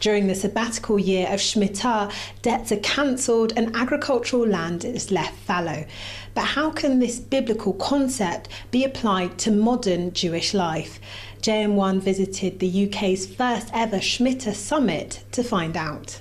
During the sabbatical year of Shmita, debts are cancelled and agricultural land is left fallow. But how can this biblical concept be applied to modern Jewish life? JM1 visited the UK's first ever Shmita summit to find out.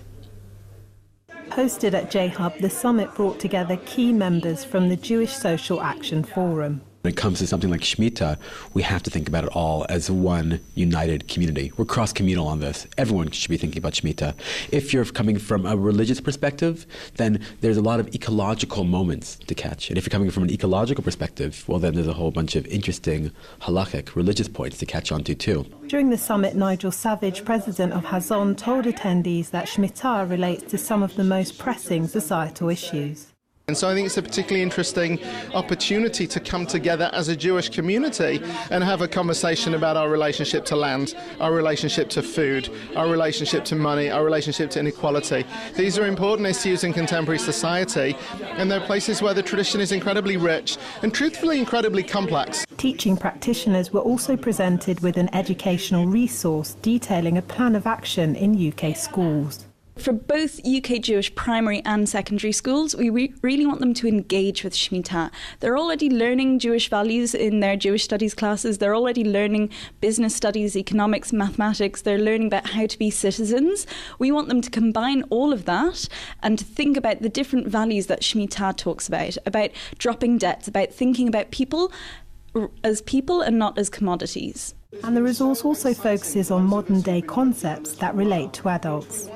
Hosted at J-Hub, the summit brought together key members from the Jewish Social Action Forum. When it comes to something like Shmita, we have to think about it all as one united community. We're cross-communal on this. Everyone should be thinking about Shmita. If you're coming from a religious perspective, then there's a lot of ecological moments to catch. And if you're coming from an ecological perspective, well, then there's a whole bunch of interesting halachic, religious points to catch on to too. During the summit, Nigel Savage, president of Hazon, told attendees that Shmita relates to some of the most pressing societal issues. And so I think it's a particularly interesting opportunity to come together as a Jewish community and have a conversation about our relationship to land, our relationship to food, our relationship to money, our relationship to inequality. These are important issues in contemporary society, and they're places where the tradition is incredibly rich and truthfully incredibly complex. Teaching practitioners were also presented with an educational resource detailing a plan of action in UK schools. For both UK Jewish primary and secondary schools, we really want them to engage with Shmita. They're already learning Jewish values in their Jewish studies classes. They're already learning business studies, economics, mathematics. They're learning about how to be citizens. We want them to combine all of that and to think about the different values that Shmita talks about dropping debts, about thinking about people as people and not as commodities. And the resource also focuses on modern-day concepts that relate to adults.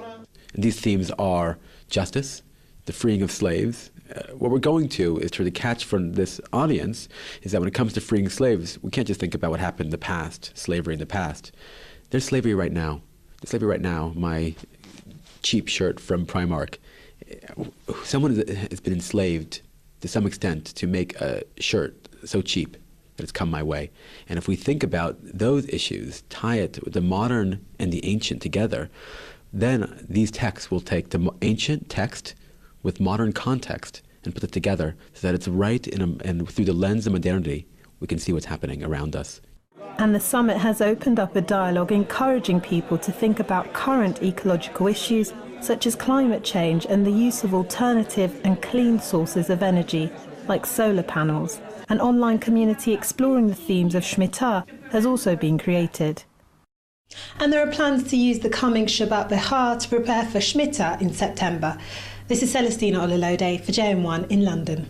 And these themes are justice, the freeing of slaves. What we're going to is to catch from this audience is that when it comes to freeing slaves, we can't just think about what happened in the past, slavery in the past. There's slavery right now. There's slavery right now. My cheap shirt from Primark. Someone has been enslaved to some extent to make a shirt so cheap that it's come my way. And if we think about those issues, tie it with the modern and the ancient together, then these texts will take the ancient text with modern context and put it together so that it's right and through the lens of modernity, we can see what's happening around us. And the summit has opened up a dialogue encouraging people to think about current ecological issues such as climate change and the use of alternative and clean sources of energy like solar panels. An online community exploring the themes of Shmita has also been created. And there are plans to use the coming Shabbat Behar to prepare for Shmita in September. This is Celestina Olalode for JM1 in London.